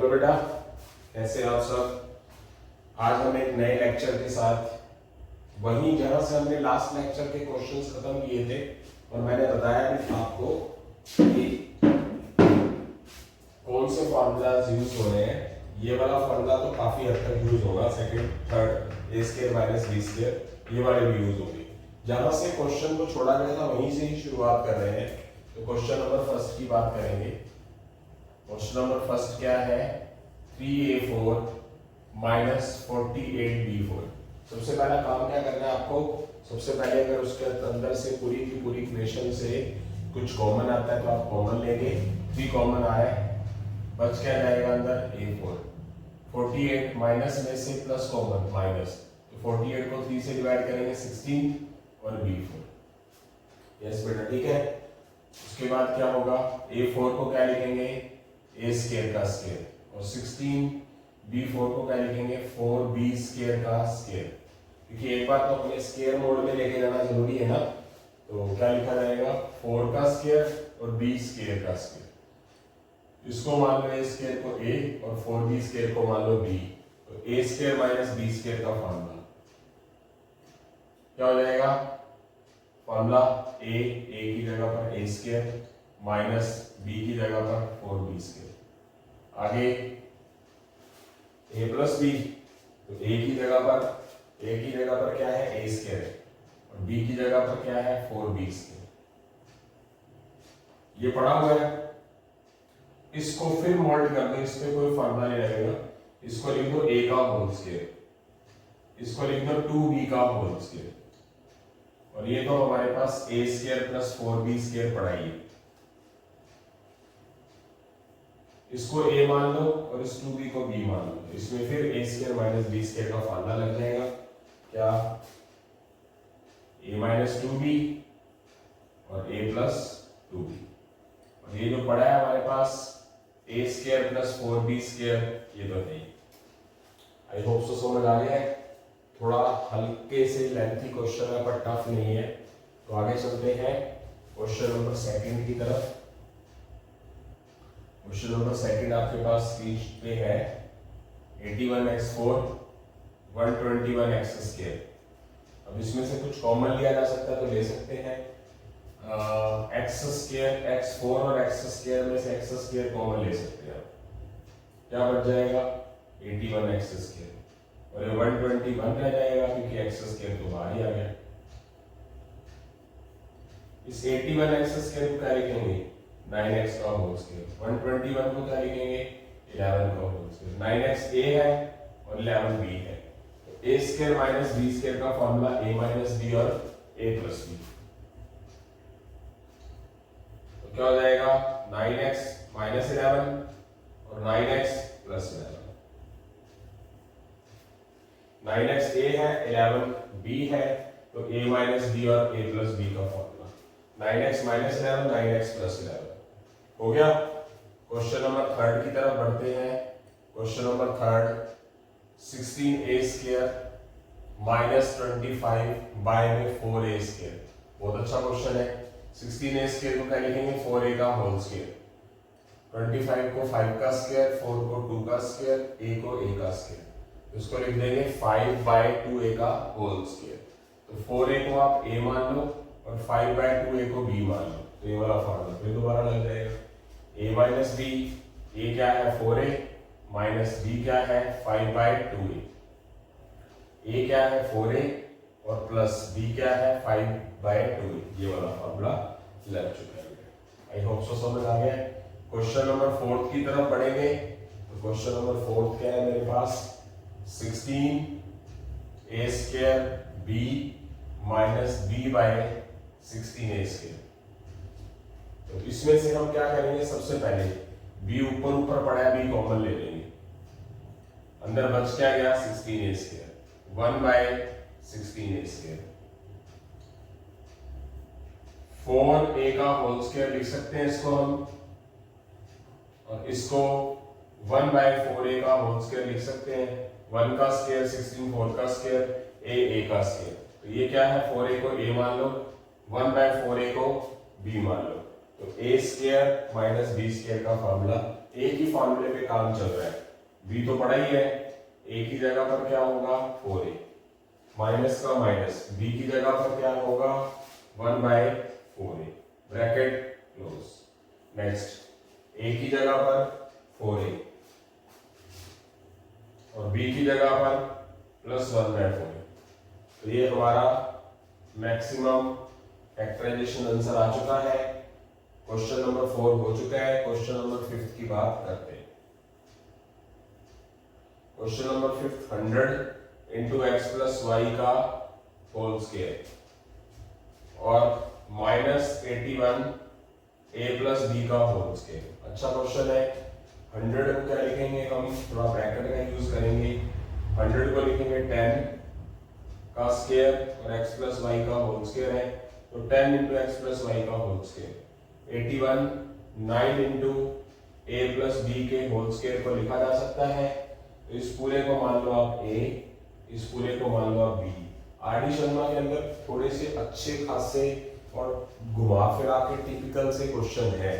तो बेटा कैसे आप सब। आज हम एक नए लेक्चर के साथ वहीं जहां से हमने लास्ट लेक्चर के क्वेश्चंस खत्म किए थे और मैंने बताया भी आपको कि कौन से फॉर्मूलाज यूज हो रहे हैं। ये वाला फॉर्मूला तो काफी हद तक यूज होगा, second third a square minus B square, ये वाले भी यूज होंगे। जहां से क्वेश्चन को छोड़ा गया था वहीं से ही शुरुआत कर रहे हैं। तो क्वेश्चन नंबर फर्स्ट की बात करेंगे। क्वेश्चन नंबर फर्स्ट क्या है, 3a4 माइनस 48b4। सबसे पहला काम क्या करना है आपको, सबसे पहले अगर उसके अंदर से पूरी की पूरी इक्वेशन से कुछ कॉमन आता है तो आप कॉमन लेंगे। 3 कॉमन आए, बच क्या जाएगा अंदर a4। 48 माइनस में से प्लस कॉमन माइनस, तो 48 को 3 से डिवाइड करेंगे 16 और b4। यस बेटा ठीक है। उसके बाद क्या होगा, a4 को क्या लिखेंगे a स्क्वायर का स्क्वायर और 16 b4 को क्या लिखेंगे 4b स्क्वायर का स्क्वायर। क्योंकि एक बार तो हमें स्क्वायर मोड में लेके जाना जरूरी है ना, तो क्या लिखा जाएगा 4 का स्क्वायर और b स्क्वायर का स्क्वायर। इसको मान लो a स्क्वायर को a और 4b स्क्वायर को मान लो b, तो a square minus b square का फॉर्मूला क्या हो जाएगा। फॉर्मूला a की जगह पर a स्क्वायर माइनस b की जगह पर 4b स्क्वायर। आगे a प्लस b, तो a की जगह पर क्या है a स्क्वायर और b की जगह पर क्या है 4b स्क्वायर। ये पढ़ा हुआ है, इसको फिर मोल्ड कर दो, इस पे कोई फॉर्मूला नहीं लगेगा। इसको लिख दो a का होल स्क्वायर, इसको लिख दो 2b का होल स्क्वायर, और ये तो हमारे पास a square plus 4b square पढ़ा ही है। इसको a मान लो और इस 2b को b मान लो, इसमें फिर a square minus b square का फॉर्मूला लग जाएगा। क्या a माइनस 2b और a प्लस 2b, और ये जो पड़ा है हमारे पास a square plus 4b square, ये तो नहीं। आई होप सो समझ आ गया है। थोड़ा हल्के से लेंथी क्वेश्चन है पर टफ नहीं है। तो आगे चलते हैं क्वेश्चन नंबर सेकंड की तरफ। क्वेश्चन नंबर सेकंड आपके पास स्क्रीन पे है 81x4 121x स्क्वायर। अब इसमें से कुछ कॉमन लिया जा सकता है तो ले सकते हैं। x स्क्वायर x4 और x स्क्वायर में से x स्क्वायर कॉमन ले सकते हैं। क्या बच जाएगा 81x स्क्वायर, और ये 121 रह जाएगा क्योंकि x स्क्वायर तो बाहर ही आ गया। इस 81x स्क्वायर को क्या लिखेंगे 9x का होल स्क्वायर, 121 को क्या लिखेंगे 11 का होल स्क्वायर। 9x a है और 11 b है, तो a square minus b square का फॉर्मूला a माइनस b और a प्लस b। तो क्या हो जाएगा 9x माइनस 11 और 9x प्लस 11। 9x a है 11 b है, तो a माइनस b और a प्लस b का formula 9x minus 11 9x plus 11 हो गया। क्वेश्चन नंबर थर्ड की तरफ बढ़ते हैं। Question number third 16a square minus 25 by में 4a स्क्वायर। बहुत अच्छा क्वेश्चन है। 16a स्क्वायर को क्या लिखेंगे 4a का होल स्क्वायर, 25 को 5 का स्क्वायर, 4 को 2 का स्क्वायर, a को a का स्क्वायर। इसको लिख देंगे 5 बाय 2a का होल स्क्वायर। तो 4a को आप a मान लो और 5 बाय 2a को b मान लो, तो ये वाला फॉर्मूला फिर दोबारा लग जाएगा। a माइनस b, a क्या है 4a माइनस b क्या है 5 बाय 2a। a क्या है 4a और प्लस b क्या है 5 बाय 2a। ये वाला फॉर्मूला लग चुका है। आई होप सो समझ आ गया। क्वेश्चन नंबर फोर्थ की तरफ बढ़ेंगे। तो क्वेश्चन नंबर फोर्थ क्या है मेरे पास 16a square b minus b by 16a square. तो इसमें से हम क्या करेंगे, सबसे पहले b ऊपर ऊपर पड़ा है, b कॉमन ले लेंगे। अंदर बच क्या गया 16a square 1 bye 16a square. 4a का होल स्क्वायर लिख सकते हैं इसको हम, और इसको 1 बाय 4a का होल स्क्वायर लिख सकते हैं। 1 का स्क्वायर 16, 4 का स्क्वायर a का स्क्वायर। तो ये क्या है 4a को a मान लो, 1 बाय 4a को b मान लो, तो तो A square minus B square का फॉर्मूला, एक ही फॉर्मूले पे काम चल रहा है, बी तो पड़ा ही है, ए की जगह पर क्या होगा 4a माइनस का माइनस, बी की जगह पर क्या होगा 1/4a ब्रैकेट क्लोज। नेक्स्ट ए की जगह पर 4a और बी की जगह पर प्लस 1/4a। तो ये हमारा मैक्सिमम फैक्टराइजेशन आंसर आ चुका है। क्वेश्चन नंबर 4 हो चुका है। क्वेश्चन नंबर 5 की बात करते हैं। Question number 5 100 into x plus y का होल स्क्वायर और माइनस 81 ए प्लस बी का होल स्क्वायर। अच्छा क्वेश्चन है। 100 को क्या लिखेंगे हम, थोड़ा ब्रैकेट का यूज करेंगे। 100 को लिखेंगे 10 का स्क्वायर और x प्लस वाई का होल स्क्वायर है, तो 10 इंटू एक्स प्लस वाई का होल स्क्वायर। 81 9 इंटू ए प्लस बी के होल स्क्वायर को लिखा जा सकता है। तो इस पूरे को मान लो आप a, इस पूरे को मान लो आप b। आर डी शर्मा के अंदर थोड़े से अच्छे खासे और घुमा फिरा के टिपिकल से क्वेश्चन है,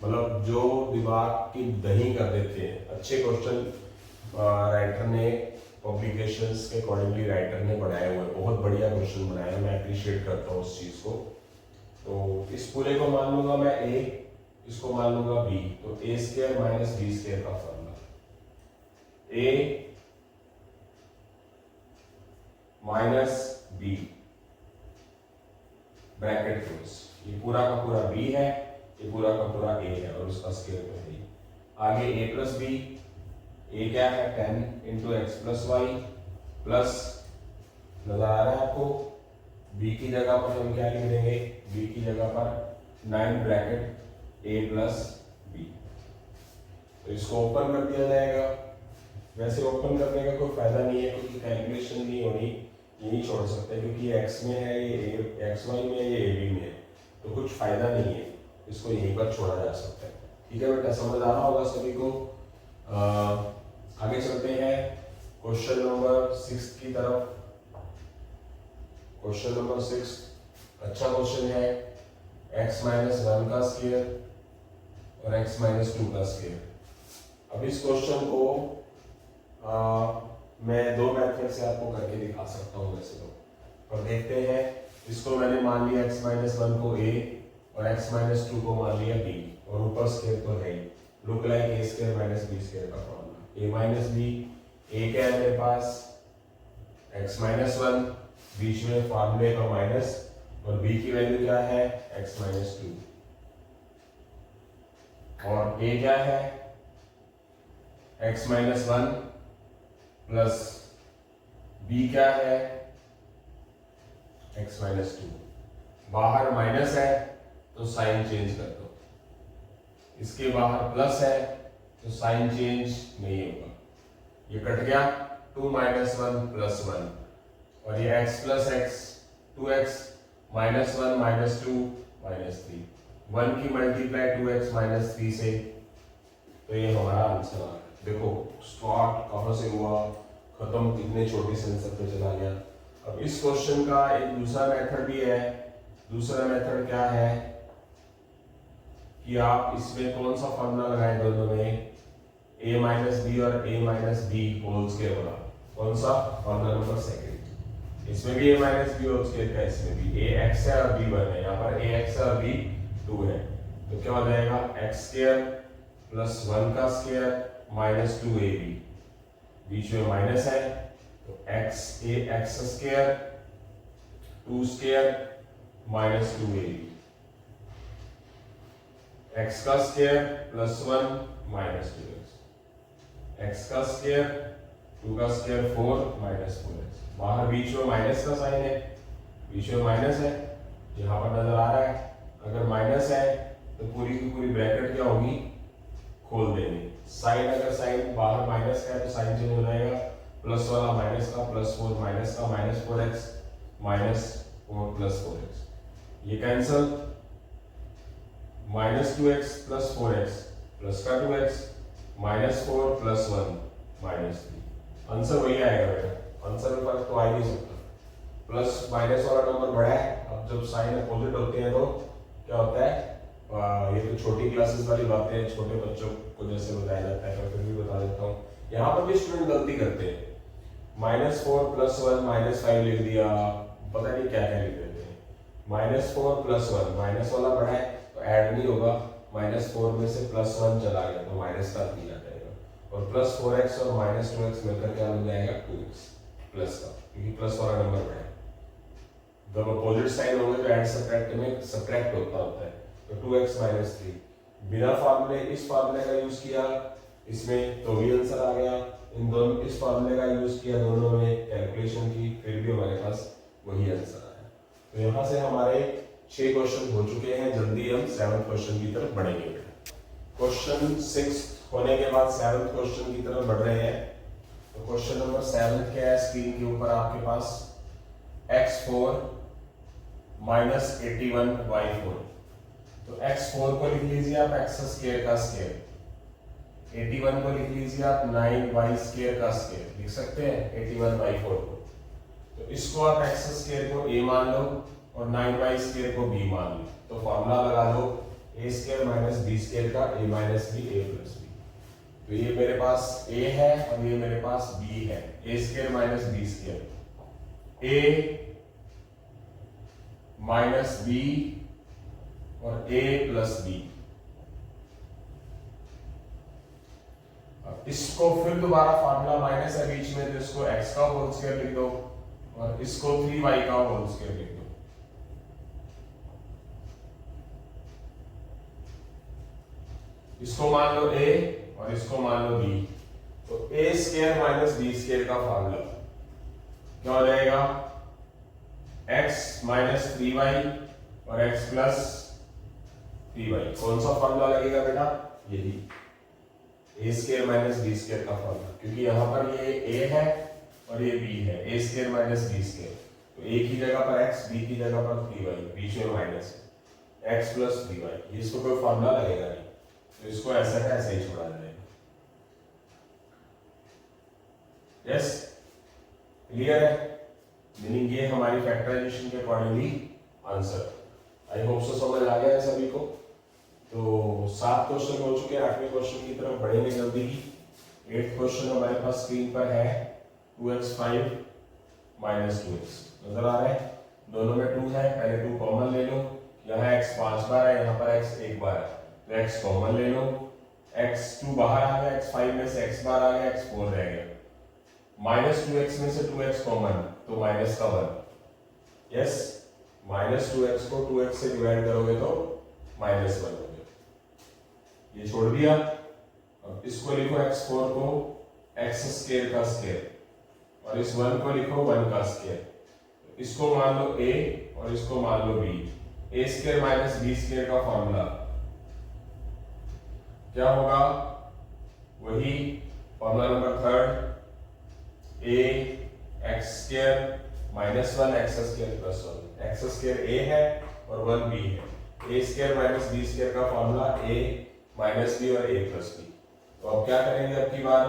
मतलब जो दिमाग की दही कर देते हैं। अच्छे क्वेश्चन राइटर ने पब्लिकेशंस के अकॉर्डिंगली राइटर ने बनाए हुए, बहुत बढ़िया क्वेश्चन बनाया, मैं अप्रिशिएट करता हूँ उस चीज को। तो इस पूरे को मान लूंगा मैं a, इसको मान लूंगा b, तो a square minus B square का formula a minus b bracket close. ये पूरा का पूरा b है, ये पूरा का पूरा a है और उसका स्क्वायर तो है। आगे a प्लस b, a क्या है 10 into x plus y plus, नजर आ रहा है आपको, b की जगह पर हम क्या लिख देंगे, b की जगह पर 9 ब्रैकेट a प्लस b। तो इसको ओपन कर दिया जाएगा। वैसे ओपन करने का कोई फायदा नहीं है क्योंकि कैलकुलेशन नहीं होनी, यही छोड़ सकते हैं क्योंकि ये x में है, ये एक्स वाई में है, ये a b में है, तो कुछ फायदा नहीं है, इसको यहीं पर छोड़ा जा सकता है। ठीक है बेटा, समझ आ रहा होगा सभी को। आगे चलते हैं क्वेश्चन नंबर 6 की तरफ। क्वेश्चन नंबर 6 अच्छा क्वेश्चन है। x माइनस 1 का स्क्वायर और x माइनस 2 का स्क्वायर। अब इस क्वेश्चन को मैं दो मेथड से आपको करके दिखा सकता हूँ वैसे तो, पर देखते हैं। इसको मैंने मान लिया x माइनस 1 को a और x माइनस 2 को मान लिया b, और ऊपर स्क्वायर तो है, look like a square minus b square का formula. a minus b, a क्या है मेरे पास x माइनस 1, बीच में फॉर्मूले का माइनस, और b की वैल्यू क्या है x माइनस 2, और a क्या है x माइनस 1 प्लस b क्या है x माइनस 2। बाहर माइनस है तो साइन चेंज कर दो, इसके बाहर प्लस है तो साइन चेंज नहीं होगा, ये कट गया। 2 माइनस 1 प्लस 1, और ये x plus x 2x minus 1 minus 2 minus 3, 1 की मल्टीप्लाई 2x माइनस 3 से, तो ये हमारा आंसर आ गया। देखो स्टार्ट कहां से हुआ, खत्म कितने छोटे से आंसर पे चला गया। अब इस क्वेश्चन का एक दूसरा मेथड भी है। दूसरा मेथड क्या है कि आप इसमें कौन सा फॉर्मूला लगाएं, दोनों में a माइनस बी और a minus b whole square वाला, कौन सा फॉर्मूला नंबर सेकंड। इसमें भी a minus b whole square का, इसमें भी a x है और b 1 है, यहाँ पर a x है और b 2 है, तो क्या हो जाएगा x स्क्वायर प्लस 1 का स्क्वायर माइनस 2ab, बीच में माइनस है तो x square 2 square minus 2ab, x का square plus 1 minus 2x, x का स्क्वायर 2 का स्क्वायर 4 माइनस 4x। बाहर बीच में माइनस का साइन है, बीच में माइनस है, यहाँ पर नजर आ रहा है। अगर माइनस है तो पूरी की पूरी ब्रैकेट क्या होगी, खोल देंगे। साइन, अगर साइन बाहर माइनस का है तो साइन चेंज हो जाएगा, प्लस वाला माइनस का, प्लस 4 माइनस का, minus 4x minus 4 plus 4x, ये cancel, minus 2x plus 4x plus का 2x minus 4 plus 1 minus 3, answer वही आएगा बेटा, आंसर में फर्क तो आ ही नहीं सकता। प्लस माइनस वाला नंबर बड़ा है, अब जब साइन अपोजिट होते हैं तो क्या होता है, ये तो छोटी क्लासेस वाली बातें हैं, छोटे बच्चों को जैसे बताया जाता है, पर फिर भी बता देता हूँ। यहाँ पर भी स्टूडेंट गलती करते हैं, -4 + 1 -5 लिख दिया, पता नहीं क्या क्या लिख देते हैं। -4 + 1, माइनस वाला बड़ा है तो ऐड नहीं होगा, -4 में से +1 चला गया तो माइनस का 3 आ जाएगा, और +4x और -2x मिलकर क्या बन जाएगा 2x प्लस का, क्योंकि प्लस वाला नंबर बड़ा है। जब अपोजिट साइन होंगे तो ऐड सब्ट्रैक्ट में सब्ट्रैक्ट होता है, तो 2x - 3 बिना फार्मूले इस फार्मूले का यूज किया इसमें तो भी आंसर आ गया, इन दोनों इस फार्मूले का यूज किया दोनों में कैलकुलेशन की, फिर भी हमारे पास वही आंसर आया। तो यहाँ से हमारे 6 क्वेश्चन हो चुके हैं, जल्दी हम 7th क्वेश्चन की तरफ बढ़ेंगे। क्वेश्चन 6 होने के बाद 7th क्वेश्चन की तरफ बढ़ रहे हैं। तो क्वेश्चन नंबर 7 क्या है, स्क्रीन के ऊपर आपके पास x4 - 81y4। तो x4 को लिख लीजिए आप x² का स्क्वायर, 81 को लिख लीजिए आप 9y² का स्क्वायर, लिख सकते हैं 81y4 को। तो इसको आप x² को a मान लो और 9y² को b मान लो, तो फॉर्मूला लगा लो a² - b² का, a - b a + b। तो ये मेरे पास a है और ये मेरे पास b है, a² - b², a minus b और a + b। अब इसको फिर दोबारा फार्मूला माइनस है बीच में, तो इसको x का होल स्क्वायर लिख दो और इसको 3y का होल स्क्वायर लिख दो। इसको मान लो a और इसको मान लो b, तो a² - b² का फार्मूला क्या हो जाएगा, x - 3y और x + 3y। कौन सा फार्मूला लगेगा बेटा, यही a² - b² का फार्मूला, क्योंकि यहाँ पर ये a है और ये b है, a² - b², तो a की जगह पर x, b की जगह पर 3y, बीच में माइनस है, x + 3y। इसको कोई फार्मूला लगेगा नहीं, तो इसको ऐसा का ऐसे ही छोड़ा जाएगा। यस, क्लियर है, मीनिंग ये हमारी फैक्टराइजेशन के accordingly answer. I hope so समझ आ गया है सभी को। तो 7 क्वेश्चन हो चुके हैं, 8वें क्वेश्चन की तरफ बढ़ेंगे जल्दी ही। 8th क्वेश्चन हमारे पास स्क्रीन पर है, 2x5 - 2x, नजर आ रहा है, दोनों में 2 है, पहले 2 कॉमन ले लो, यहाँ x 5 बार है, यहाँ पर x 1 बार है, तो x कॉमन ले लो, x2 बाहर आ गया, x5 में से x बार आ गया, x4 रह गया, -2x में से 2x कॉमन, तो माइनस का 1। यस, -2x को 2x से डिवाइड करोगे तो -1 हो गया, ये छोड़ दिया। अब इसको लिखो x4 को x² का स्क्वायर और इस 1 को लिखो 1 का स्क्वायर, इसको मान लो a और इसको मान लो b, a² - b² का फॉर्मूला क्या होगा, वही formula number 3, a x² - 1 x² + 1, x² a है और 1 b है, a² - b² का फॉर्मूला a - b और a + b। तो अब क्या करेंगे, अब की बार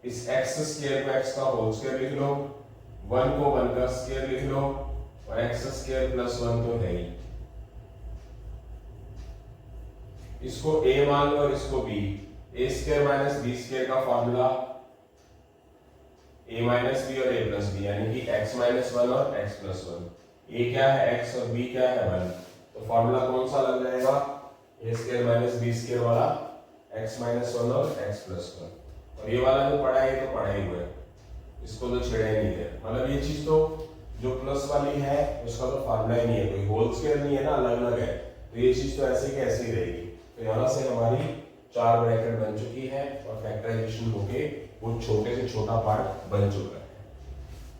इस x² को x का होल स्क्वायर लिख लो, 1 को 1 का स्क्वायर लिख लो और x² + 1 तो है ही, इसको a मान लो और इसको b, a² - b² का फॉर्मूला a - b और a + b, यानी कि x - 1 और x + 1। a क्या है x और b क्या है 1, तो फॉर्मूला कौन सा लग जाएगा, a² - b² वाला, x - 1 और x + 1। और ये वाला जो पढ़ा है तो पढ़ा ही हुआ है, इसको तो छेड़ा ही नहीं है, मतलब ये चीज तो जो प्लस वाली है उसका तो फार्मूला ही नहीं है, कोई होल स्क्वायर नहीं है ना, अलग अलग है, तो ये चीज तो ऐसे की ऐसी रहेगी। तो यहाँ से हमारी 4 ब्रैकेट बन चुकी है और फैक्टराइजेशन होके वो छोटे से छोटा पार्ट बन चुका है।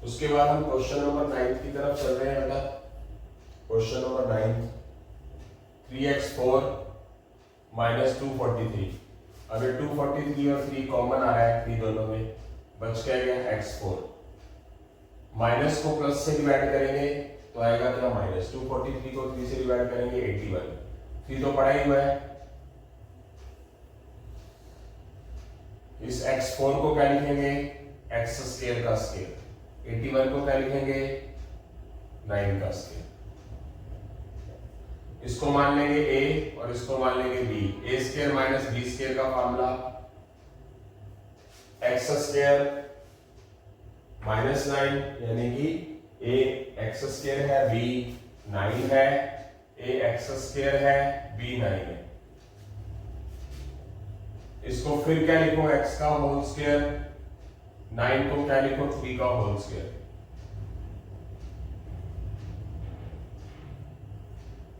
उसके बाद हम क्वेश्चन नंबर 9 की तरफ चल रहे हैं बेटा। Question number 9, 3x4 - 243। अगर 243 और 3 कॉमन आ रहा है 3 दोनों में, बच क्या गया x4, माइनस को प्लस से डिवाइड करेंगे तो आएगा क्या माइनस, 243 को 3 से डिवाइड करेंगे 81, 3 तो पढ़ा ही हुआ है। इस x4 को क्या लिखेंगे, x² का स्क्वायर, 81 को क्या लिखेंगे 9 का स्क्वायर। इसको मान लेंगे a और इसको मान लेंगे b। ए स्क्वायर माइनस बी स्क्वायर का फॉर्मूला एक्स स्क्वायर माइनस 9 यानी कि a एक्स स्क्वायर है, b 9 है, a एक्स स्क्वायर है, b 9 है। इसको फिर क्या लिखूं, x का होल स्क्वायर, 9 को क्या लिखो, 3 का होल स्क्वायर।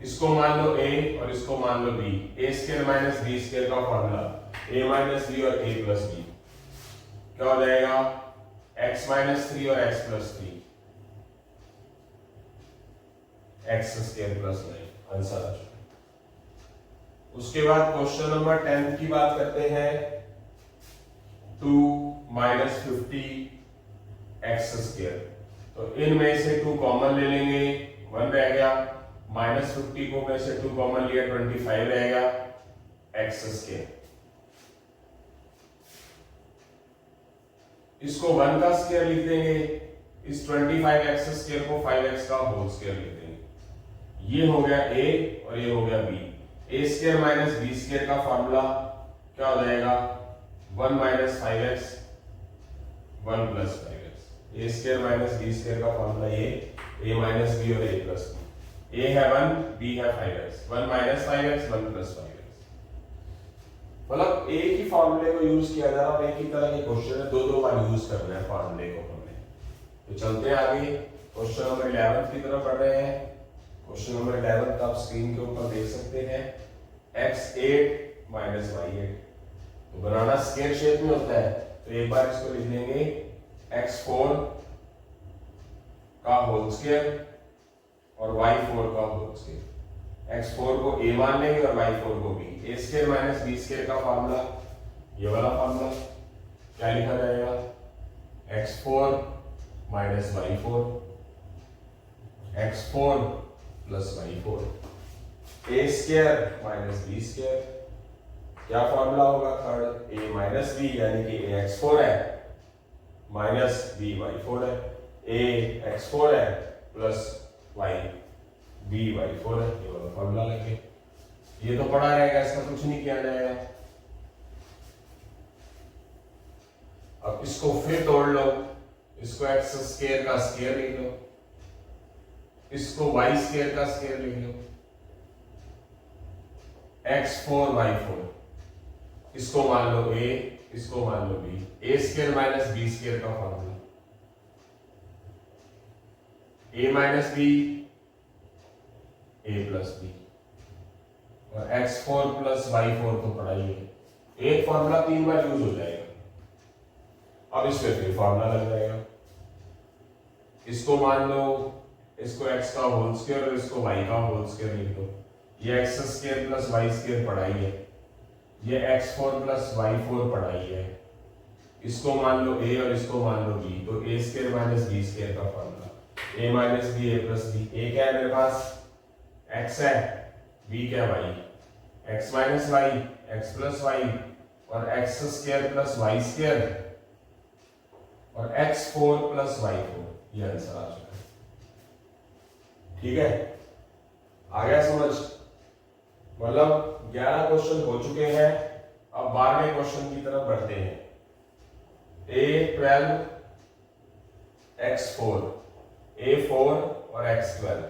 इसको मान लो a और इसको मान लो b। ए स्क्वायर माइनस बी स्क्वायर का फॉर्मूला a माइनस बी और a प्लस बी, क्या हो जाएगा, x माइनस 3 और x plus 3, X square plus 9 answer आ चुका। उसके बाद क्वेश्चन नंबर 10 की बात करते हैं। 2 माइनस 50 एक्स स्क्वायर, तो इनमें से 2 कॉमन ले लेंगे, 1 रह गया, माइनस 50 को में से 2 कॉमन लिया, 25 रहेगा एक्स स्क्वायर। इसको 1 का स्क्वायर लिख देंगे, इस 25 एक्स स्क्वायर को 5x का होल स्क्वायर लिख देंगे। ये हो गया a और ये हो गया b। ए स्क्वायर माइनस बी स्क्वायर का फॉर्मूला क्या हो जाएगा, 1 माइनस 5x 1 प्लस 5x। ए स्क्वायर माइनस बी स्क्वायर का फॉर्मूला ये a माइनस b और a प्लस b। a है 1, b है 5x, 1 minus 5x 1 plus 5x। मतलब एक ही फॉर्मूले को यूज किया जा रहा है और एक ही तरह के क्वेश्चन है, दो बार यूज करना है फॉर्मूले को हमने। तो चलते हैं आगे, क्वेश्चन नंबर 11 की तरफ बढ़ रहे हैं। क्वेश्चन नंबर 11 आप स्क्रीन के ऊपर देख सकते हैं, x8 माइनस y8। तो बनाना स्क्वायर शेप में होता है, तो एक बार इसको लिख लेंगे x4 का होल स्क्वायर और y4 का होल स्क्वायर। x4 को a मान लेंगे और y4 को b। ए स्क्वायर माइनस बी स्क्वायर का फॉर्मूला ये वाला फॉर्मूला क्या लिखा जाएगा, x4 minus y4, x4 plus y4। ए स्क्वायर माइनस बी स्क्वायर, क्या फॉर्मूला होगा थर्ड, a माइनस बी यानी कि a x4 है माइनस b y4 है, a x4 है प्लस y b y4 है, ये वाला फॉर्मूला लगे। ये तो पढ़ा रहेगा, इसका कुछ नहीं किया जाएगा। अब इसको फिर तोड़ लो, इसको एक्स स्क्वायर का स्क्वायर लिख लो, इसको वाई स्क्वायर का स्क्वायर लिख लो, x4 y4, इसको मान लो a, इसको मान लो b। ए स्क्वायर माइनस बी स्क्वायर का formula a minus b a plus b, और x4 प्लस y4 तो पढ़ा ही है। एक फॉर्मूला 3 बार यूज हो जाएगा। अब इसमें फिर फॉर्मूला लग जाएगा, इसको मान लो, इसको x का होल स्क्वायर और इसको y का होल स्क्वायर लिख दो। ये x square plus y square पढ़ाई है, ये x4 प्लस y4 पढ़ाई है। इसको मान लो a और इसको मान लो b, तो a square minus b square का formula a minus b a plus b। a क्या है मेरे पास, x है, b क्या है, y, x minus y x plus y और x square plus y square और x4 प्लस y4, ये आंसर आ चुका है। ठीक है, आ गया समझ। मतलब 11 क्वेश्चन हो चुके हैं, अब 12वें क्वेश्चन की तरफ बढ़ते हैं। a12 x4, a4 और x12,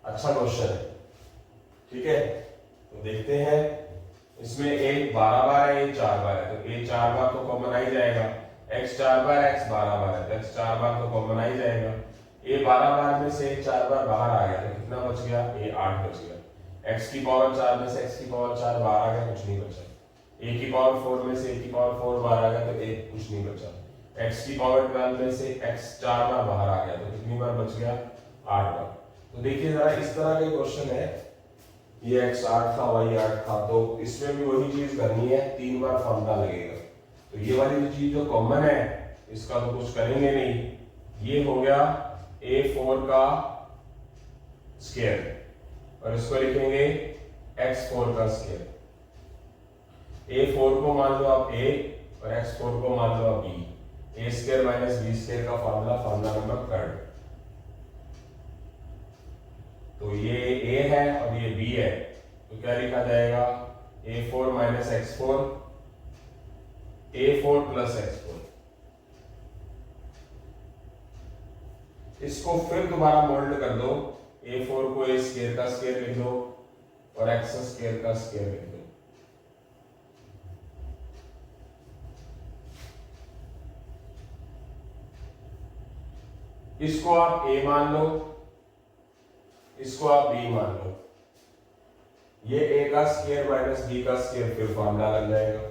अच्छा क्वेश्चन है। ठीक है, तो देखते हैं, इसमें a 12 बार है, a 4 बार है, तो a 4 बार तो कॉमन आ ही जाएगा, x 4 बार x 12 बार है, तो x 4 बार तो कॉमन आ ही जाएगा। a 12 बार में से 4 बार बाहर आ गया, तो कितना बच गया, a 8 बच गया। x की पावर 4 में से x की पावर 4 बाहर आ गया, कुछ नहीं बचा। a की पावर 4 में से a की पावर 4 बाहर आ गया, तो a कुछ नहीं बचा। x की पावर 12 में से x 4 बार बाहर आ गया, तो कितनी बार बच गया, 8 बार। तो देखिए जरा, इस तरह के क्वेश्चन है, ये x 8 था, y 8 था, तो इसमें भी वही चीज करनी है, 3 बार फॉर्मूला लगेगा। तो ये वाली जो चीज जो कॉमन है, इसका तो कुछ करेंगे नहीं। ये हो गया a4 का स्क्वायर और इसको लिखेंगे x4 का स्क्वायर। a4 को मान लो आप a और x4 को मान लो आप b। a square minus b square का फॉर्मूला, फॉर्मूला नंबर 3। तो ये a है और ये b है, तो क्या लिखा जाएगा a4 minus x4, a4 plus x4। इसको फिर दोबारा मोल्ड कर दो, a4 को a स्क्वायर का स्क्वायर लिख दो और x स्क्वायर का स्क्वायर लिख दो। इसको आप a मान लो, इसको आप b मान लो। ये a का स्क्वायर माइनस b का स्क्वायर, फिर फॉर्मूला लग जाएगा।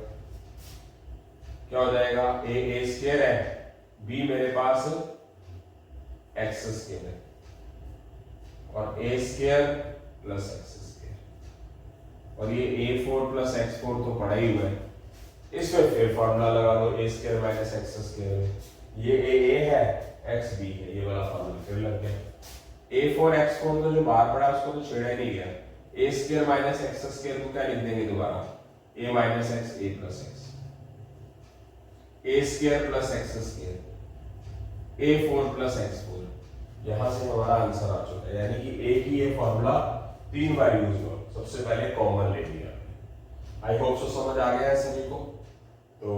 क्या हो जाएगा, a स्क्वायर है, b मेरे पास x स्क्वायर है और a square plus x square, और ये a4 प्लस x4 तो पड़ा ही हुआ है, इसमें फिर फॉर्मूला लगा दो a square minus x square. ये a है, x b है, ये वाला फॉर्मूला फिर लग गया। a4 x4 तो जो बाहर पड़ा उसको तो छेड़ा ही नहीं गया। a square minus x square को क्या लिख देंगे दोबारा, a minus x a plus x, a square plus x square, a4 plus x4। यहां से हमारा आंसर आ चुका है, यानी कि a की ये फॉर्मूला 3 बार यूज हुआ, सबसे पहले कॉमन ले लिया। आई होप सो समझ आ गया है सभी को। तो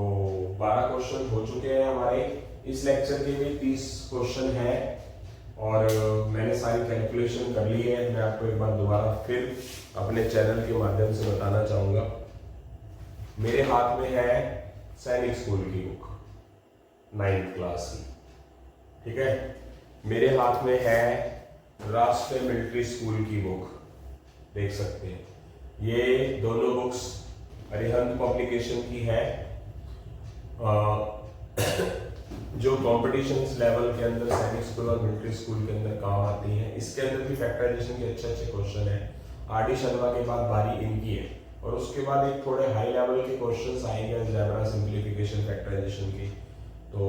12 क्वेश्चन हो चुके हैं हमारे। इस लेक्चर के भी 30 क्वेश्चन हैं और मैंने सारी कैलकुलेशन कर ली है। मैं आपको एक बार दोबारा फिर अपने चैनल के माध्यम से बताना चाहूँगा। मेरे हाथ में है सैनिक स्कूल की बुक 9th क्लास की, ठीक है। मेरे हाथ में है राष्ट्रीय मिलिट्री स्कूल की बुक, देख सकते हैं। ये दोनों बुक्स अरिहंत पब्लिकेशन की है, जो कॉम्पिटिशन लेवल के अंदर सैनिक स्कूल और मिलिट्री स्कूल के अंदर काम आती है। इसके अंदर भी फैक्टराइजेशन के अच्छे अच्छे क्वेश्चन है। आर.डी. शर्मा के बाद बारी इनकी है और उसके बाद एक थोड़े हाई लेवल के क्वेश्चंस आएंगे अलजेब्रा, सिंप्लीफिकेशन, फैक्टराइजेशन की। तो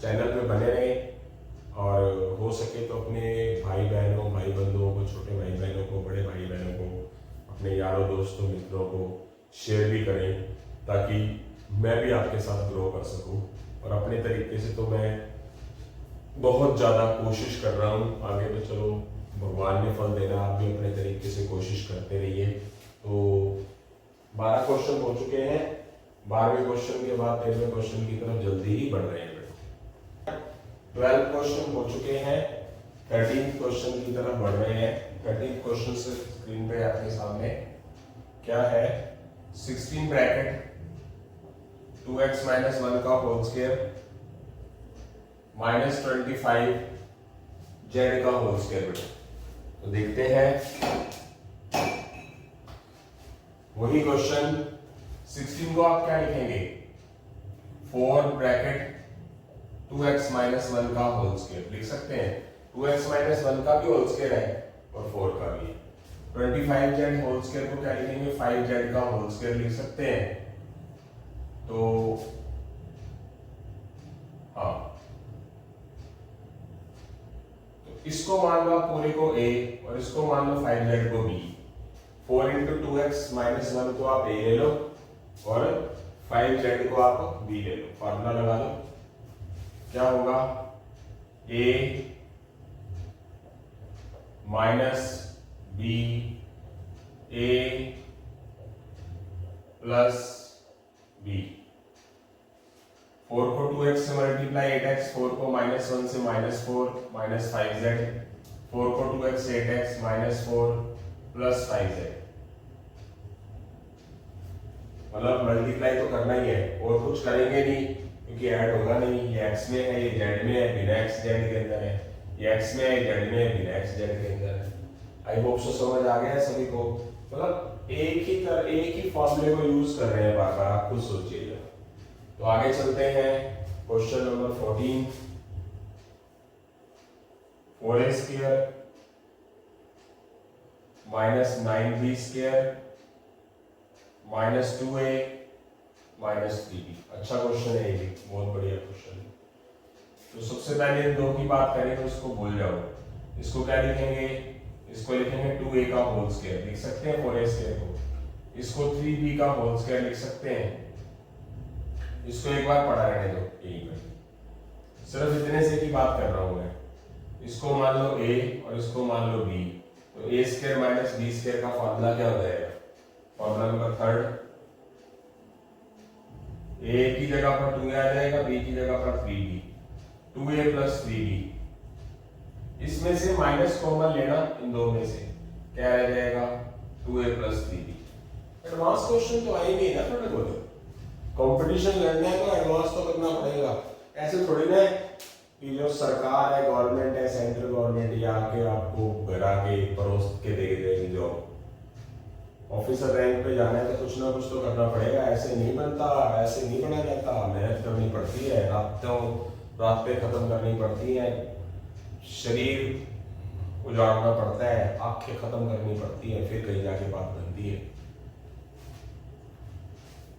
चैनल पे बने रहें और हो सके तो अपने भाई बहनों, भाई बंधुओं को, छोटे भाई बहनों को, बड़े भाई बहनों को, अपने यारों दोस्तों मित्रों को शेयर भी करें, ताकि मैं भी आपके साथ ग्रो कर सकूं। और अपने तरीके से तो मैं बहुत ज़्यादा कोशिश कर रहा हूँ, आगे तो चलो भगवान ने फल देना, आप भी अपने तरीके से कोशिश करते रहिए। तो 12 क्वेश्चन हो चुके हैं, 12वें क्वेश्चन के बाद 13वें क्वेश्चन की तरफ जल्दी ही बढ़ रहे हैं। 12 क्वेश्चन हो चुके हैं, 13th क्वेश्चन की तरफ बढ़ रहे हैं। 13th क्वेश्चन से स्क्रीन पे आपके सामने क्या है, 16 ब्रैकेट 2x माइनस 1 का होल स्क्वायर माइनस 25 z का होल स्क्वायर बेटा। तो देखते हैं वही क्वेश्चन। 16 को आप क्या लिखेंगे, 4 ब्रैकेट 2x माइनस 1 का होल स्क्वायर लिख सकते हैं। 2x माइनस 1 का भी होल स्क्वायर है और 4 का भी है। 25z होल स्क्वायर को क्या लिखेंगे, 5z का होल स्क्वायर लिख सकते हैं। तो हाँ, तो इसको मान लो पूरे को a और इसको मान लो 5z को b। 4 इंटू 2x माइनस 1 को आप a ले लो और 5z को आप b ले लो। फॉर्मूला लगा लो, क्या होगा, a minus b a plus b। 4 को 2x से मल्टीप्लाई 8x, 4 को माइनस 1 से माइनस 4 माइनस 5z, 4 को 2x 8x minus 4 plus 5z। मतलब मल्टीप्लाई तो करना ही है और कुछ करेंगे नहीं, क्योंकि ऐड होगा नहीं। ये x में है, ये z में है, बिना x z के अंदर है। ये x में है, z में है, बिना x z के अंदर है। आई होप सो समझ आ गया है सभी को। मतलब एक ही फॉर्मूले को यूज कर रहे हैं बार बार, आप खुद सोचिएगा। तो आगे चलते हैं, question number 14। 4a square minus 9b square minus 2a minus 3b। अच्छा क्वेश्चन है, ये भी बहुत बढ़िया क्वेश्चन है। तो सबसे पहले इन दो की बात करें तो इसको भूल जाओ। इसको क्या लिखेंगे, इसको लिखेंगे 2a का होल स्क्वायर, लिख सकते हैं 4a स्क्वायर को। इसको 3b का होल स्क्वायर लिख सकते हैं। इसको एक बार पढ़ा रहने दो, यही पर सिर्फ इतने से की बात कर रहा हूं मैं। इसको मान लो a और इसको मान लो b। तो A square minus B square का फॉर्मूला क्या हो जाएगा? फॉर्मूला नंबर थर्ड, ए की जगह पर 2 आ जाएगा, बी की जगह पर 3b, 2a प्लस 3b। इसमें से माइनस कॉमन लेना, इन दो में से क्या रह जाएगा? 2a plus 3b। Advance question तो आएंगे ना थोड़े बहुत, कंपटीशन लड़ना है तो एडवांस तो करना पड़ेगा। ऐसे थोड़ी ना कि जो सरकार है, गवर्नमेंट है, सेंट्रल गवर्नमेंट या के आपको घर आके परोस के दे देगी जॉब। ऑफिसर रैंक पे जाना है तो कुछ ना कुछ तो करना पड़ेगा, ऐसे नहीं बनता, ऐसे नहीं बना जाता। मेहनत करनी पड़ती है, रातें खत्म करनी पड़ती है, शरीर उजाड़ना पड़ता है, आंखें खत्म करनी पड़ती है, फिर कहीं जाके बात बनती है।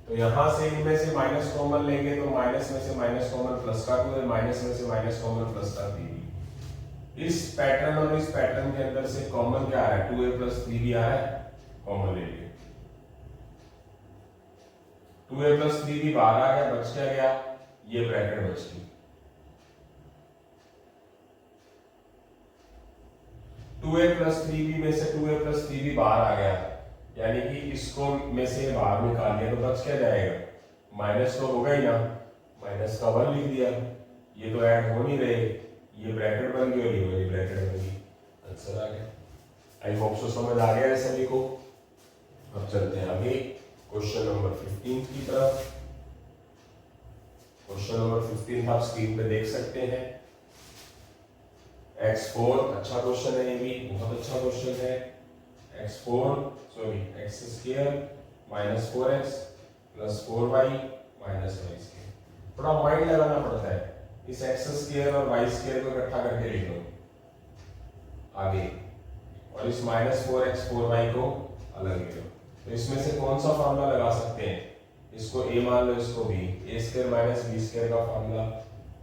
तो यहां से इनमें से माइनस कॉमन लेंगे तो माइनस में से माइनस कॉमन प्लस का 2 है, माइनस में से माइनस कॉमन प्लस का 3b। इस पैटर्न और इस पैटर्न के अंदर से कॉमन क्या आ रहा है? 2a प्लस 3b आ रहा है, कॉमन ले लिए। 2a प्लस 3b बाहर आ गया, बच क्या गया? ये ब्रैकेट बच गई। 2a प्लस 3b में से 2a प्लस 3b बाहर आ गया, यानी कि इसको में से बाहर निकाल दिया तो बच क्या जाएगा? माइनस तो होगा ही ना, माइनस का 1 लिख दिया। ये तो ऐड हो नहीं रहे, ये ब्रैकेट बन गई और ये वाली ब्रैकेट बन गई, आंसर आ गया। आई होप सो समझ आ गया है सभी को। अब चलते हैं आगे क्वेश्चन नंबर 15 की तरफ। क्वेश्चन नंबर 15 आप स्क्रीन पे देख सकते हैं। x4, अच्छा क्वेश्चन है, ये भी बहुत अच्छा क्वेश्चन है। x square minus 4x plus 4y minus y square. थोड़ा माइंड लगाना पड़ता है, इस x स्क्वायर और y स्क्वायर को इकट्ठा करके लिख लो आगे, और इस माइनस 4x 4y को अलग लिख लो। तो इसमें से कौन सा फॉर्मूला लगा सकते हैं? इसको a मान लो, इसको b। a square minus b square का फॉर्मूला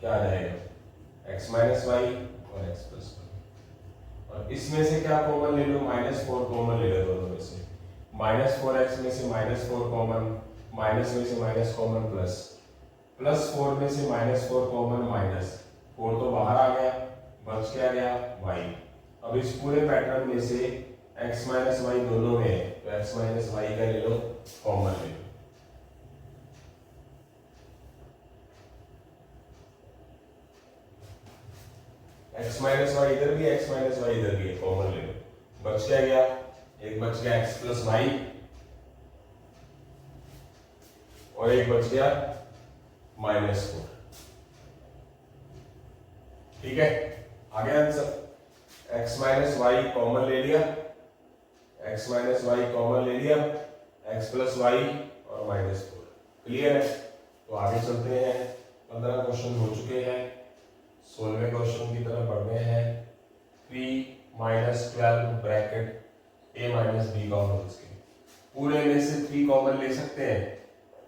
क्या आ जाएगा? x माइनस y और x प्लस y। और इसमें से क्या कॉमन ले लो? -4 कॉमन ले लो दोनों में से। -4x में से -4 कॉमन, माइनस में से माइनस कॉमन प्लस, +4 में से -4 कॉमन माइनस, 4 तो बाहर आ गया, बच क्या गया? y। अब इस पूरे पैटर्न में से x माइनस y दोनों में है, तो x माइनस y का ले लो, कॉमन ले लो। x माइनस वाई इधर भी, x माइनस वाई इधर भी है, कॉमन ले लो। बच क्या गया? एक बच गया x प्लस वाई और एक बच गया -4। ठीक है, आ गया answer. x minus y common ले लिया, x माइनस वाई कॉमन ले लिया, x प्लस वाई और -4। क्लियर है? तो आगे चलते हैं। 15 क्वेश्चन हो चुके हैं, 16वें क्वेश्चन की तरफ बढ़ गए हैं। 3 minus 12 bracket a minus b का होल स्क्वायर। पूरे में से 3 कॉमन ले सकते हैं,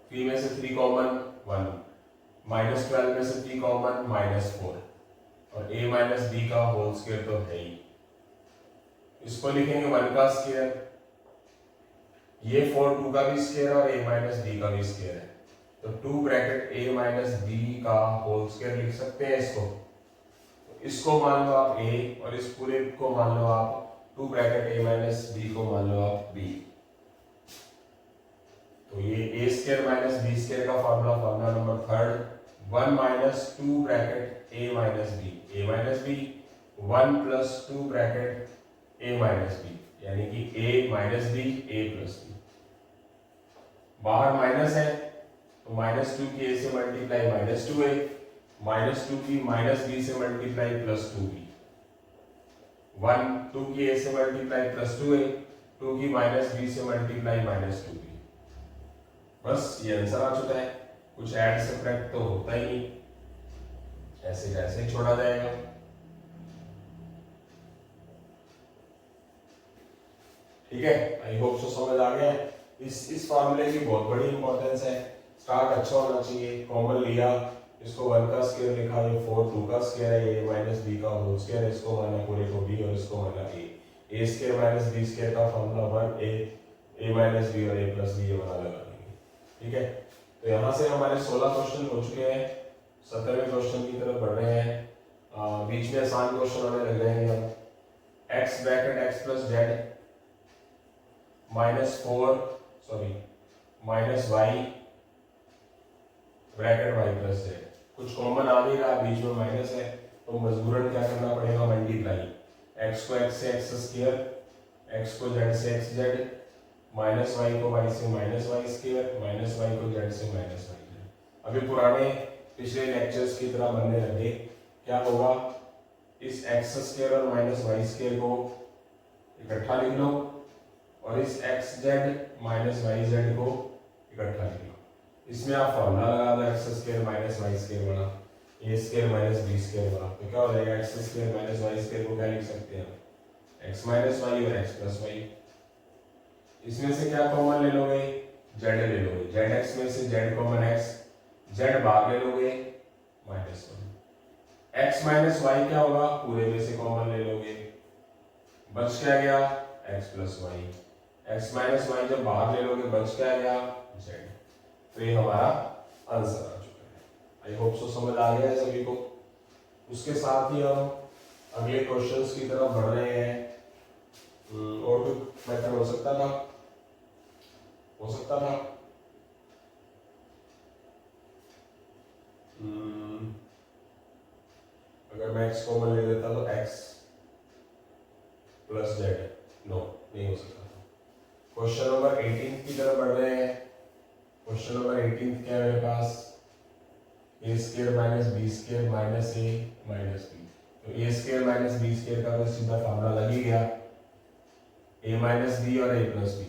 3 में से 3 कॉमन 1, -12 में से 3 कॉमन -4, और a माइनस बी का होल स्क्वायर तो है ही। इसको लिखेंगे 1 का स्क्वायर, ये 4 2 का भी स्क्वायर और a माइनस बी का भी स्क्वायर है, तो 2 ब्रैकेट a माइनस बी का होल स्क्वायर लिख सकते हैं इसको। इसको मान लो आप a और इस पूरे को मान लो आप 2 ब्रैकेट a माइनस बी को मान लो आप b। तो ये a square minus b square का formula number third, 1 minus 2 bracket a minus b, 1 plus 2 bracket a minus b, यानी कि a minus b a plus b। बाहर माइनस है तो -2 की a से मल्टीप्लाई -2a, -2 की -b से मल्टीप्लाई +2b, 1 2 की a से मल्टीप्लाई +2a, 2 की -b से मल्टीप्लाई -2b। बस ये आंसर आ चुका है। कुछ ऐड सब्ट्रैक्ट तो होता ही नहीं, ऐसे कैसे ही छोड़ा जाएगा। ठीक है, आई होप सो समझ आ गया है। इस फॉर्मूले की बहुत बड़ी इंपॉर्टेंस है। स्टार्ट अच्छा होना चाहिए। कॉमन लिया, इसको 1 का स्क्वायर लिखा, ये 4 2 का स्क्वायर है, ये माइनस बी का होल स्क्वायर है, इसको माना पूरे को b और इसको माना a square minus b square का फॉर्मूला 1 a माइनस b और a प्लस b ये बना लगा देंगे। ठीक है, तो यहाँ से हमारे 16 क्वेश्चन हो चुके हैं, 17वें क्वेश्चन की तरफ बढ़ रहे हैं। बीच में आसान क्वेश्चन आने लग रहे हैं। x bracket x plus z minus y bracket y plus z. कुछ कॉमन आ नहीं रहा, बीच में माइनस है, तो मजबूरन क्या करना पड़ेगा, मल्टीप्लाई। x को x से x स्क्वायर, x को z से x जेड, माइनस y को y से minus y square, minus y को z से माइनस y जेड। अभी पुराने पिछले लेक्चर्स की तरह बनने लगे। क्या होगा, इस x स्क्वायर और माइनस y स्क्वायर को इकट्ठा लिख लो और इस x z minus y z को इकट्ठा लिख लो। इसमें आप फॉर्मूला लगा दो x square minus y square वाला, a square minus B square वाला, तो क्या हो जाएगा, x square minus y square को क्या लिख सकते हैं, एक्स माइनस वाई और एक्स प्लस वाई। इसमें से क्या कॉमन ले लोगे, जेड ले लोगे, जेड एक्स में से जेड कॉमन एक्स, जेड बाहर ले लोगे minus one. X minus y क्या होगा, पूरे में से कॉमन ले लोगे, बच क्या गया x plus y. X minus y जब बाहर ले लोगे बच क्या गया जेड। तो ये हमारा आंसर आ चुका है। आई होप सो समझ आ गया है सभी को। उसके साथ ही हम अगले क्वेश्चंस की तरफ बढ़ रहे हैं। और कोई मेथड हो सकता था, अगर मैं x कॉमन ले लेता तो x प्लस जेड, नो नहीं हो सकता था। क्वेश्चन नंबर 18 की तरफ बढ़ रहे हैं। क्वेश्चन नंबर 18 क्या है मेरे पास, A square minus B square minus A minus B. तो A square minus B square का तो सीधा फार्मूला लग ही गया, ए माइनस बी और ए प्लस बी।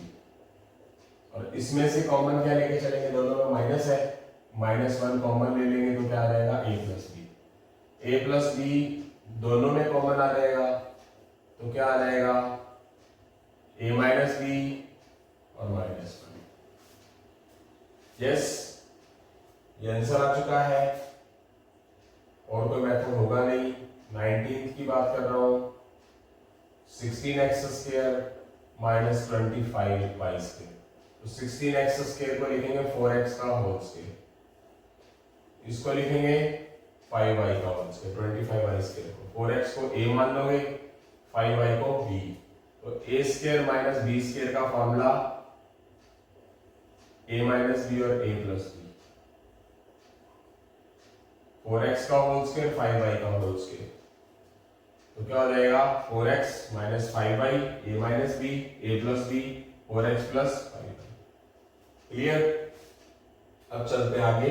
और इसमें से कॉमन क्या लेके चलेंगे, दोनों में माइनस है, माइनस वन कॉमन ले लेंगे तो क्या आ जाएगा ए प्लस बी। ए प्लस बी दोनों में कॉमन आ जाएगा तो क्या आ जाएगा ए माइनस बी और माइनस वन। यस, ये आंसर आ चुका है और कोई मेथड होगा नहीं। 19 की बात कर रहा हूं, 16x square minus 25y square. तो 16x स्क्वायर को लिखेंगे 4x का होल स्क्वायर, इसको लिखेंगे 5y का होल स्क्वायर, 25y स्क्वायर को 4x को a मान लोगे, 5y को b। तो a square minus b square का फॉर्मूला a माइनस b और a प्लस b। 4x का होल स्क्वायर 5y का होल स्क्वायर, तो क्या हो जाएगा 4x minus 5y, a minus b, a plus b, 4x plus 5y। Clear. अब चलते हैं आगे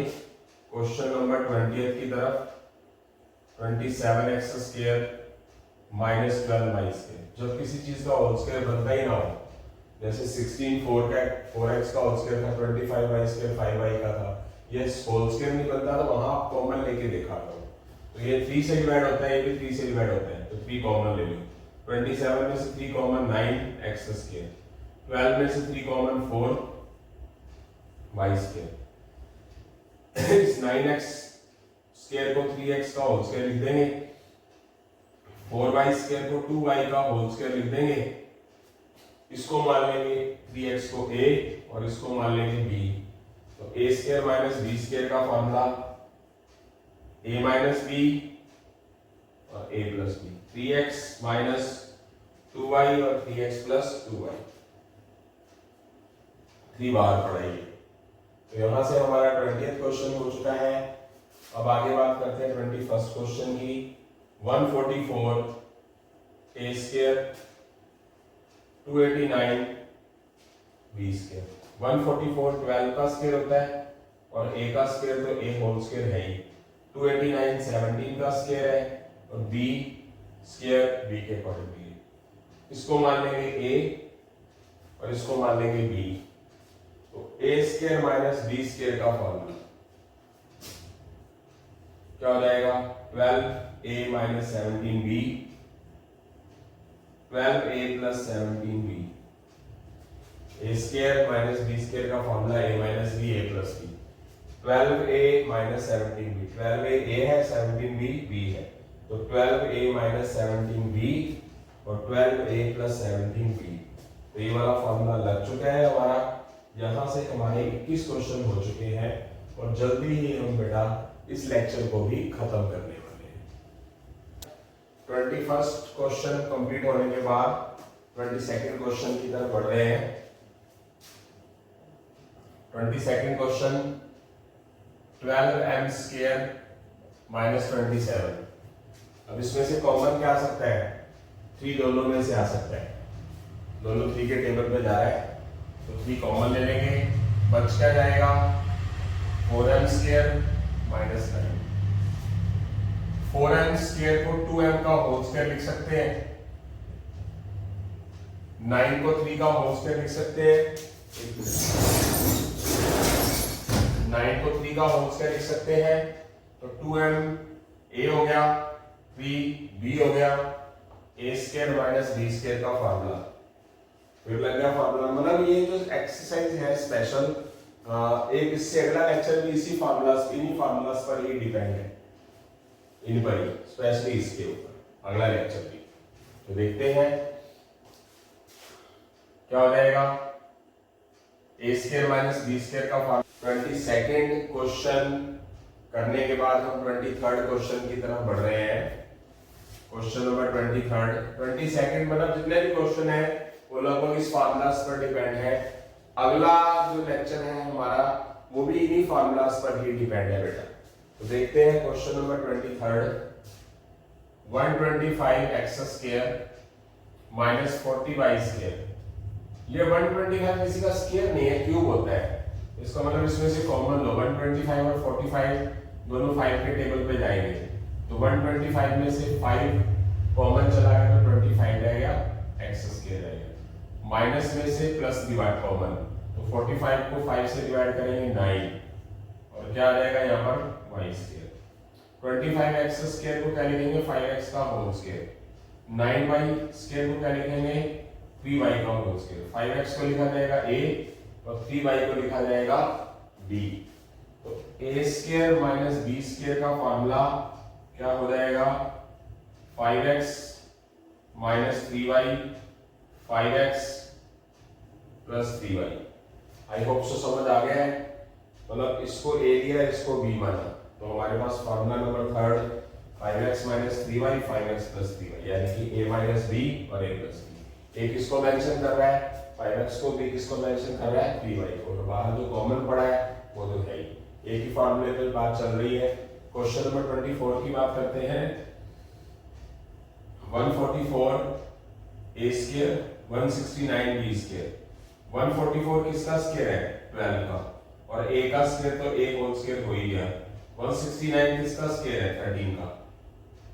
क्वेश्चन नंबर 20 की तरफ। 27x square minus 12y square. जब किसी चीज का होल स्क्वायर बनता ही ना हो, जैसे 16 4x का होल स्क्वायर था, 25y स्क्वायर 5y का था, ये होल स्क्वायर नहीं बनता तो वहां आप कॉमन लेके देखा करो। तो ये 3 से डिवाइड होता है, ये भी 3 से डिवाइड होता है, तो 3 कॉमन ले लो। 27 में से 3 कॉमन 9x स्क्वायर, 12 में से 3 कॉमन 4y स्क्वायर। इस 9x स्क्वायर को 3x का होल स्क्वायर लिख देंगे, 4y स्क्वायर को 2y का होल स्क्वायर लिख देंगे। इसको मान लेंगे 3x को a और इसको मान लेंगे b। तो a square minus b square का फॉर्मूला a माइनस b और a plus b। 3x minus 2y और 3x प्लस 2y, 3 बार पढ़ाइए। तो यहां से हमारा 20th क्वेश्चन हो चुका है। अब आगे बात करते हैं 21st क्वेश्चन की। 144 a स्क्वायर 289 b स्क्वायर। 144 12 का स्क्वायर होता है और a का स्क्वायर तो a होल स्क्वायर है ही। 289 17 का स्क्वायर है और b स्क्वायर b के अकॉर्डिंग है। इसको मान लेंगे a और इसको मान लेंगे b। तो a square minus b square का फॉर्मूला क्या हो जाएगा, 12a minus 17b, 12a plus 17b। a square minus b square का formula a minus b, a plus b। 12a minus 17b, 12a a है, 17b b है, तो 12a minus 17b और 12a plus 17b। तो ये वाला formula लग चुका है हमारा। यहाँ से हमारे 21 क्वेश्चन हो चुके हैं और जल्दी ही हम बेटा इस लेक्चर को भी खत्म करने वाले हैं। 21st क्वेश्चन कंप्लीट होने के बाद 22nd क्वेश्चन की तरफ बढ़ रहे हैं। 22nd question 12m square minus 27। अब इसमें से कॉमन क्या आ सकता है? 3 दोनों में से आ सकता है, दोनों 3 के टेबल पे जा रहा है तो 3 कॉमन ले लेंगे। बच क्या जाएगा? 4m square minus 9। 4m square को 2m का होल स्क्वायर लिख सकते हैं, 9 को 3 का होल स्क्वायर लिख सकते हैं, 9 को 3 का होल स्क्वायर लिख सकते हैं। तो 2m a हो गया, 3 b हो गया, a square minus b square का फार्मूला फिर लग गया फार्मूला। मतलब ये जो एक्सरसाइज है स्पेशल, एक इससे अगला लेक्चर भी इसी फार्मूलास इन्हीं फार्मूलास पर ही डिपेंड है, इन पर ही, स्पेशली इसके ऊपर अगला लेक्चर भी। तो देखते हैं क्या हो जाएगा। a square minus b square का फार्मूला। 22nd क्वेश्चन करने के बाद हम 23rd क्वेश्चन की तरफ बढ़ रहे हैं। क्वेश्चन नंबर 23rd 22nd मतलब जितने भी क्वेश्चन है वो लगभग इस फार्मूलास पर डिपेंड है। अगला जो लेक्चर है हमारा वो भी इन्हीं फार्मूलास पर ही डिपेंड है बेटा। तो देखते हैं question number 23rd 125x square minus 40y square. ये 125 किसी का स्क्वायर नहीं है, क्यूब होता है। इसका मतलब इसमें से कॉमन लो, 125 और 45 दोनों 5 के टेबल पे जाएंगे तो 125 में से 5 कॉमन चला गया तो 25 रह गया, x स्क्वायर रहेगा। माइनस में से प्लस डिवाइड कॉमन, तो 45 को 5 से डिवाइड करेंगे 9 और क्या आ जाएगा यहाँ पर y स्क्वायर। 25x स्क्वायर को क्या लिखेंगे? 5x का होल स्क्वायर। 9y स्क्वायर को क्या लिखेंगे? 3y का होल स्क्वायर। 5x को लिखा जाएगा a और 3y को लिखा जाएगा b। तो a square minus b square का फॉर्मूला क्या हो जाएगा? 5x minus 3y 5x plus 3y। I hope so समझ आ गया है। मतलब इसको a दिया, इसको b माना, तो हमारे पास formula number 3rd 5x minus 3y 5x plus 3y, यानी कि a माइनस b और a प्लस b। a किसको मेंशन कर रहा है? 5x को। b किसको मेंशन कर रहा है? 3y को। और बाहर जो कॉमन पड़ा है वो तो है ही। एक ही फॉर्मूले पे बात चल रही है। क्वेश्चन नंबर 24 की बात करते हैं। 144 a स्क्वायर 169 b स्क्वायर। 144 किसका स्क्वायर है? 12 का, और a का स्क्वायर तो a होल स्क्वायर हो ही गया। 169 किसका स्क्वायर है? 13 का,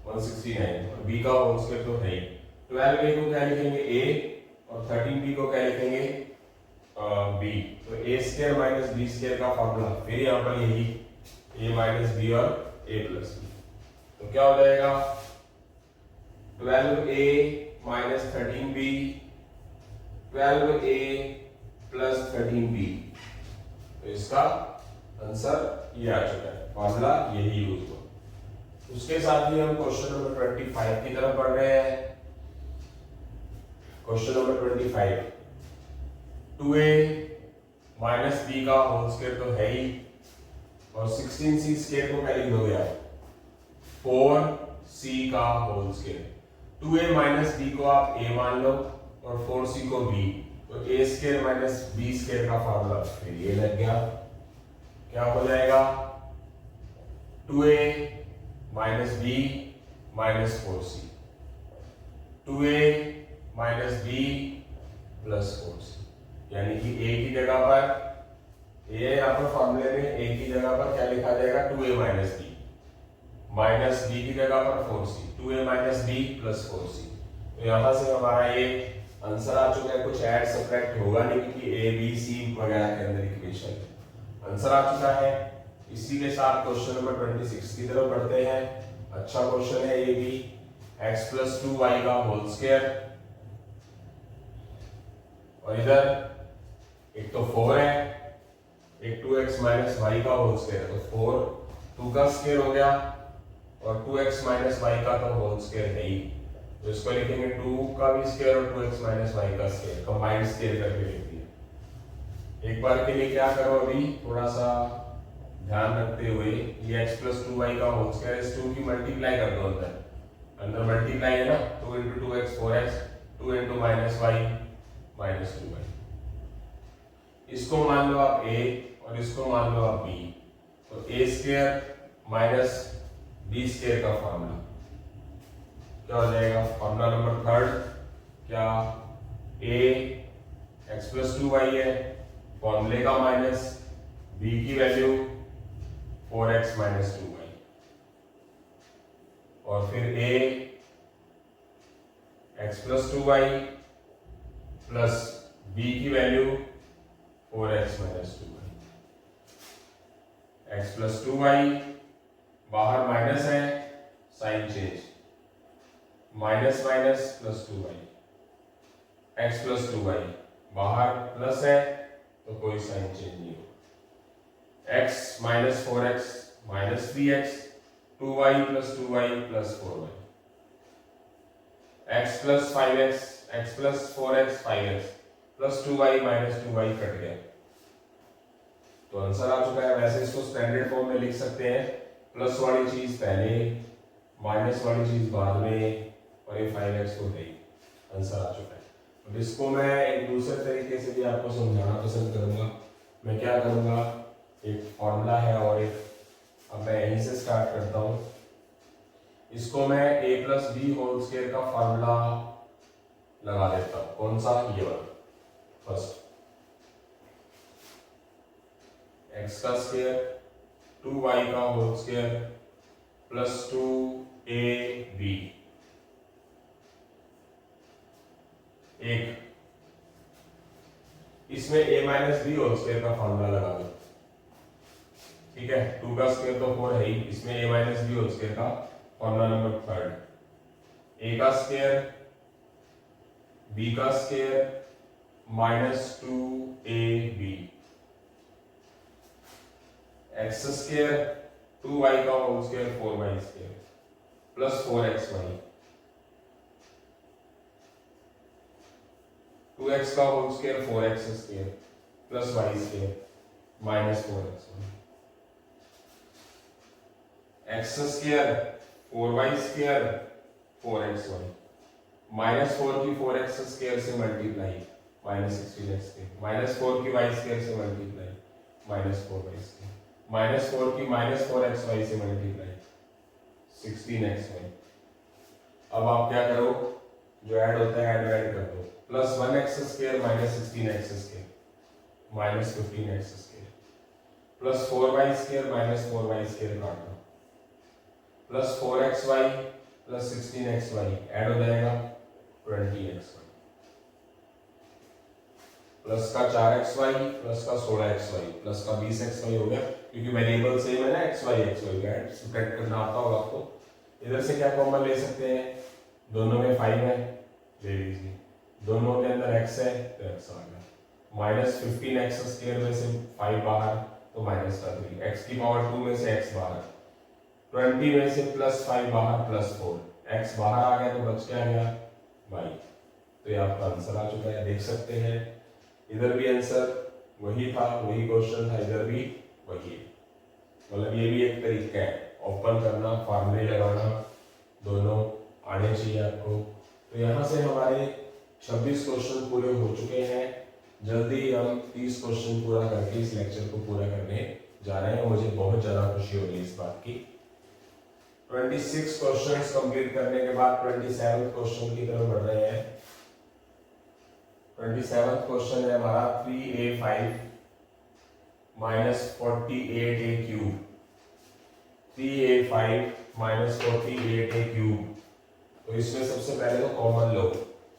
169, और b का होल स्क्वायर तो है ही। 12a को क्या लिखेंगे? a और 13b को क्या लिखेंगे? b। तो a square minus b square का फॉर्मूला फिर यहाँ पर यही a माइनस b और a प्लस b। तो क्या हो जाएगा? 12a minus 13b 12a plus 13b। तो इसका आंसर ये आ चुका है, फॉर्मूला यही यूज हुआ। उसके साथ ही हम क्वेश्चन नंबर 25 की तरफ बढ़ रहे हैं। Question number 25 2a minus b का होल स्क्वायर तो है ही, और 16c स्क्वायर को क्या लिख दोगे आप? 4c का whole square. 2a minus b को आप a मान लो और 4c को b, तो a square minus b square का फॉर्मूला फिर ये लग गया। क्या हो जाएगा? 2a minus b minus 4c, 2a minus b plus 4c, यानी कि a की जगह पर a यहाँ पर फॉर्मूले में a की जगह पर क्या लिखा जाएगा? 2a minus b, minus b की जगह पर 4c, 2a minus b plus 4c। तो यहाँ से हमारा ये आंसर आ चुका है। कुछ ऐड सब्ट्रैक्ट होगा नहीं क्योंकि a b c वगैरह के अंदर इक्वेशन आंसर आ चुका है। इसी के साथ क्वेश्चन नंबर 26 की तरफ बढ़ते हैं। अच्छा क्वेश्चन है ये भी। x प्लस 2y का होल स्क्वायर, और इधर एक तो 4 है, एक 2x माइनस y का होल स्क्वायर, तो 4 2 का स्क्वायर हो गया और 2x माइनस y का तो होल स्क्वायर है ही, तो इसको लिखेंगे 2 का भी स्क्वायर और 2x माइनस y का स्क्वायर, कंबाइंड स्क्वायर करके लिख दिया। एक बार के लिए क्या करो, अभी थोड़ा सा ध्यान रखते हुए, ये x प्लस 2y का होल स्क्वायर, इस 2 की मल्टीप्लाई कर दो अंदर, अंदर मल्टीप्लाई है ना, 2 इंटू 2x 4x, 2 इंटू माइनस वाई माइनस 2y। इसको मान लो आप a और इसको मान लो आप b, तो a square minus b square का फॉर्मूला क्या हो जाएगा? फॉर्मूला नंबर थर्ड क्या a x प्लस 2y है, फॉर्मूले का माइनस b की वैल्यू 4x माइनस 2y, और फिर a x plus 2y plus b की value 4x minus 2y। x plus 2y बाहर माइनस है, sign change, minus minus plus 2y, x plus 2y बाहर प्लस है तो कोई साइन चेंज नहीं होगा। x minus 4x minus 3x, 2y plus 2y plus 4y, x plus 5x, x plus 4x 5x plus 2y minus 2y cut गया, तो answer आ चुका है। वैसे इसको स्टैंडर्ड फॉर्म में लिख सकते हैं, प्लस वाली चीज पहले, माइनस वाली चीज बाद में, और ये 5x को गई, आंसर आ चुका है। अब इसको मैं एक दूसरे तरीके से भी आपको समझाना पसंद करूंगा। मैं क्या करूंगा, एक फॉर्मूला है और एक, अब मैं यहीं से स्टार्ट करता हूं। इसको मैं a plus b whole square का फॉर्मूला लगा देता हूं। कौन सा? ये वाला फर्स्ट, x का स्क्वायर 2y का होल स्क्वायर प्लस 2ab, एक इसमें a minus b whole square का फॉर्मूला लगा दो, ठीक है। 2 का स्क्वायर तो 4 है ही, इसमें a minus b whole square का फॉर्मूला नंबर थर्ड, a का स्क्वायर b का square minus 2ab, x square 2y का whole square 4y square plus 4xy, 2x का whole square 4x square plus y square minus 4xy, x square 4y square 4xy minus 4 की 4x square से multiply minus 16x square, minus 4 की y square से multiply minus 4y square, minus 4 की minus 4xy से multiply 16xy। अब आप क्या करो, जो ऐड होता है ऐड कर दो, plus 1x square minus 16x square minus 15x square plus 4y square minus 4y square काट दो, plus 4xy plus 16xy add हो जाएगा 20xy, प्लस का 4xy प्लस का 16xy प्लस का 20xy हो गया, क्योंकि वेरिएबल सेम है ना, xy ऐड सब्ट्रैक्ट करना आता होगा आपको। इधर से क्या कॉमन ले सकते हैं, दोनों में 5 है, ले लीजिए, दोनों के अंदर x है तो x आ गया, माइनस 15x स्क्वायर में से 5 बाहर तो माइनस का 3, x की पावर 2 में से x बाहर, 20 में से प्लस 5 बाहर प्लस 4, x बाहर आ गया तो बच क्या गया y। तो ये आपका आंसर आ चुका है, देख सकते हैं। इधर भी आंसर वही था, वही क्वेश्चन था, इधर भी वही है। मतलब ये भी एक तरीका है, ओपन करना, फार्मूले लगाना, दोनों आने चाहिए आपको। तो यहाँ से हमारे 26 क्वेश्चन पूरे हो चुके हैं। जल्दी हम 30 क्वेश्चन पूरा करके इस लेक्चर को पूरा करने जा रहे हैं। मुझे बहुत ज़्यादा खुशी हो रही है इस बात की। 26 क्वेश्चंस कंप्लीट करने के बाद 27th क्वेश्चन की तरफ बढ़ रहे हैं। 27th क्वेश्चन है हमारा 3a5 minus 48a cube, 3a5 minus 48a cube. तो इसमें सबसे पहले तो कॉमन लो,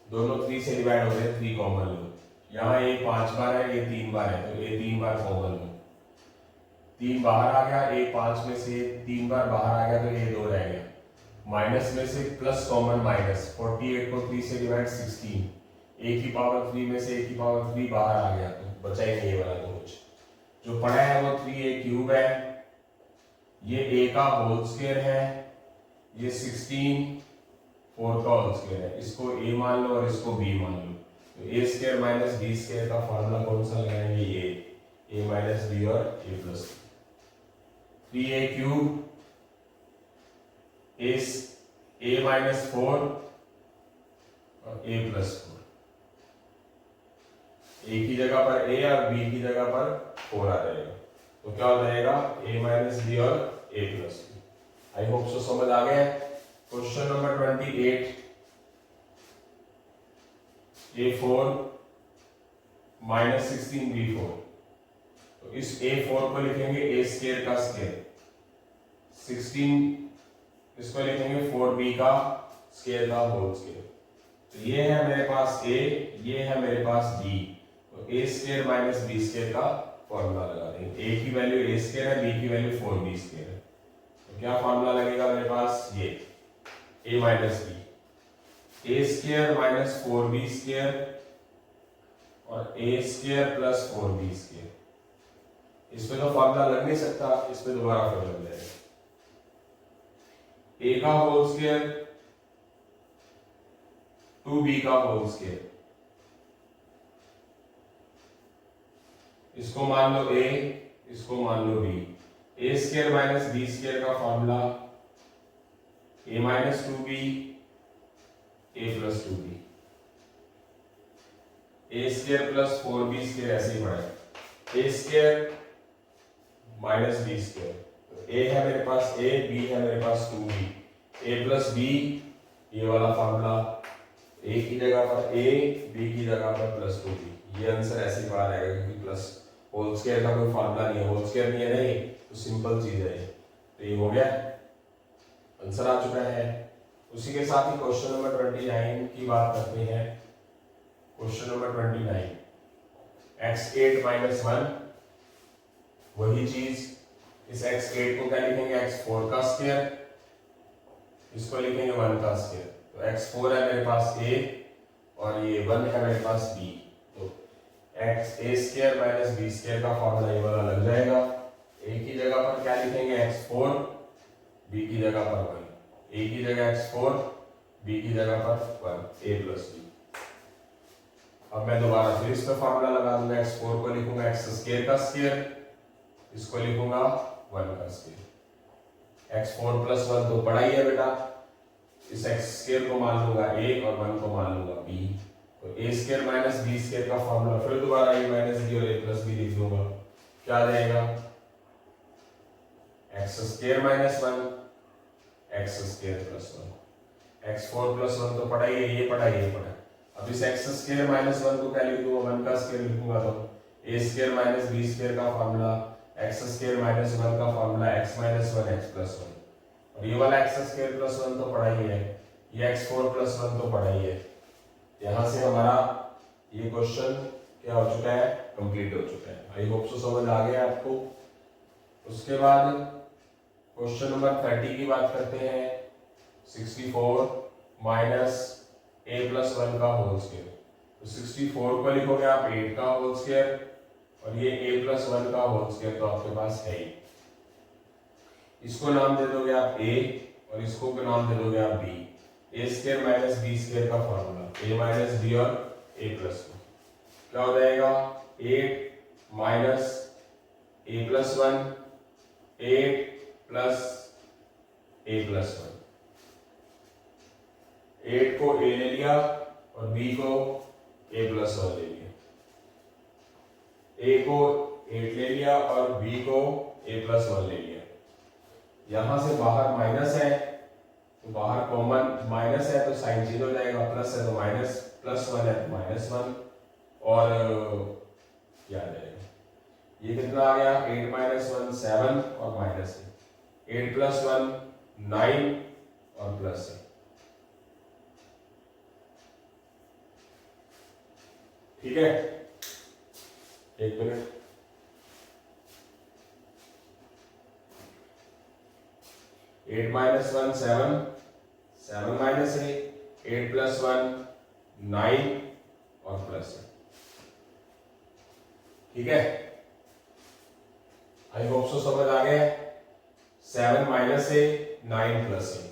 दोनों 3 से डिवाइड हो गए, 3 कॉमन लो। यहाँ a 5 बार है, ये 3 बार है, तो ये 3 बार कॉमन लो, 3 बाहर आ गया, a 5 में से 3 बार बाहर आ गया तो ये 2 रह गया। माइनस में से प्लस कॉमन माइनस, 48 को 3 से डिवाइड 16, a की पावर 3 में से a की पावर 3 बाहर आ गया तो बचा ही नहीं वाला। तो कुछ जो पड़ा है वो 3a क्यूब है, ये a का होल स्क्वायर है, ये 16 4 का होल स्क्वायर है। इसको a मान लो और इसको b मान लो, तो a square minus b square का फॉर्मूला कौन सा लगाएंगे, ये a माइनस b और a plus 3a cube a minus 4 और a प्लस 4। a की जगह पर a और b की जगह पर 4 आ जाएगा, तो क्या हो जाएगा a माइनस b और a plus b। I hope so समझ आ गया। Question number 28, a4 minus 16 b4। तो इस a4 को लिखेंगे a स्क्वायर का स्क्वायर, 16 इसको लिखेंगे 4b का स्क्वायर का होल स्क्वायर। तो ये है मेरे पास a, ये है मेरे पास b, तो a square minus b square का फॉर्मूला लगा देंगे। a की वैल्यू a स्क्वायर है, b की वैल्यू 4b स्क्वायर है, तो क्या फॉर्मूला लगेगा मेरे पास, ये a minus b, a square minus 4b square और a square plus 4b square. इस पे तो फॉर्मूला लग नहीं सकता, इस पे दोबारा फिर लग जाएगा। a का होल स्क्वायर 2b का होल स्क्वायर, इसको मान लो a, इसको मान लो b। a square minus b square का formula a minus 2b a plus 2b, a square plus 4b square ऐसे ही पड़ा है, a square minus b square. तो a है मेरे पास a, b है मेरे पास 2b, a प्लस b, ये वाला फॉर्मूला, a की जगह पर a, b की जगह पर प्लस 2b। ये आंसर ऐसे ही पड़ा रहेगा क्योंकि प्लस होल स्क्वायर का कोई फॉर्मूला नहीं है, होल स्क्वायर नहीं है नहीं, तो सिंपल चीज है। तो ये हो गया, आंसर आ चुका है। उसी के साथ ही क्वेश्चन नंबर 29 की बात करते हैं। क्वेश्चन नंबर 29, x8 माइनस 1, वही चीज, इस x8 को क्या लिखेंगे, x4 का स्क्वायर, इसको लिखेंगे 1 का स्क्वायर। तो x4 है मेरे पास a और ये 1 है मेरे पास b, तो x a square minus b square का फॉर्मूला ये वाला लग जाएगा। a की जगह पर क्या लिखेंगे, x4, b की जगह पर 1, a की जगह x4, b की जगह पर 1, a प्लस b। अब मैं दोबारा फिर इस पर फॉर्मूला लगा दूंगा, x4 को लिखूंगा x स्क्वायर का स्क्वायर, इसको लिखूंगा 1 का स्क्वायर। x4 प्लस 1 तो पढ़ा ही है बेटा, इस x स्क्वायर को मान लूंगा a और 1 को मान लूंगा b, तो a square minus b square का फॉर्मूला फिर दोबारा a माइनस b और a प्लस b लिख दूंगा। क्या आ जाएगा, x square minus 1 x square plus 1। x4 plus 1 तो पढ़ा ही है, ये पढ़ा ये पढ़ा। अब इस x स्क्वायर माइनस 1 को क्या लिख दूंगा, 1 का स्क्वायर लिखूंगा, तो a square minus b square का फॉर्मूला x स्क्वायर माइनस 1 का formula x minus 1 x plus 1, और ये वाला x स्क्वायर प्लस 1 तो पढ़ा ही है, ये x4 प्लस 1 तो पढ़ा ही है। यहाँ से हमारा ये क्वेश्चन क्या हो चुका है, कंप्लीट हो चुका है। आई होप सो समझ आ गया आपको। उसके बाद क्वेश्चन नंबर 30 की बात करते हैं। 64 माइनस a प्लस 1 का होल स्क्वायर, तो 64 को लिखोगे आप 8 का होल स्क्वायर और ये a प्लस 1 का होल स्क्वायर तो आपके पास है ही। इसको नाम दे दोगे आप a और इसको नाम दे दोगे आप b। a square minus b square का फॉर्मूला a माइनस b और a प्लस 1, क्या हो जाएगा 8 minus a plus 1, 8 plus a plus 1। 8 को a ले लिया और b को a प्लस 1 ले लिया, a को 8 ले लिया और b को a प्लस 1 ले लिया। यहां से बाहर माइनस है तो बाहर कॉमन माइनस है तो साइन चेंज हो जाएगा, प्लस है तो माइनस, प्लस 1 है तो माइनस 1, और क्या आ जाएगा, ये कितना आ गया 8 माइनस 1 7 और माइनस है, 8 प्लस 1 9 और प्लस है। ठीक है, एक मिनट, एट माइनस 1 7, 7 माइनस है, 8 प्लस 1 9 और प्लस है। ठीक है, आई होप सो समझ आ गया। 7 माइनस है, 9 प्लस है,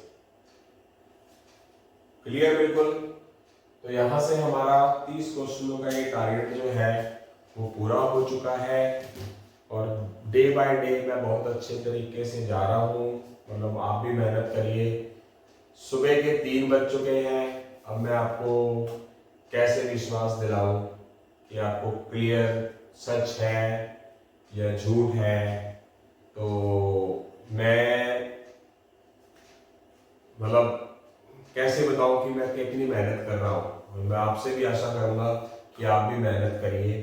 क्लियर बिल्कुल। तो यहां से हमारा 30 क्वेश्चनों का ये टारगेट जो है वो पूरा हो चुका है, और डे बाय डे मैं बहुत अच्छे तरीके से जा रहा हूँ, मतलब आप भी मेहनत करिए, सुबह के 3 बज चुके हैं। अब मैं आपको कैसे विश्वास दिलाऊं कि आपको क्लियर सच है या झूठ है। तो मैं मतलब कैसे बताऊं कि मैं कितनी मेहनत कर रहा हूं। मैं आपसे भी आशा करूंगा कि आप भी मेहनत करिए।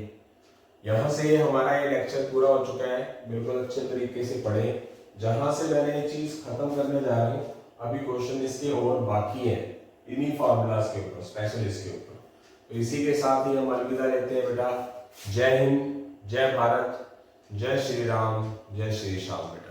यहाँ से हमारा ये लेक्चर पूरा हो चुका है, बिल्कुल अच्छे तरीके से पढ़े। जहां से मैंने ये चीज खत्म करने जा रहा हूँ, अभी क्वेश्चन इसके और बाकी है इन्हीं फॉर्मूलाज के ऊपर, स्पेशलिस्ट के ऊपर। तो इसी के साथ ही हम अलविदा लेते हैं बेटा। जय हिंद, जय भारत, जय श्री राम, जय श्री श्याम बेटा।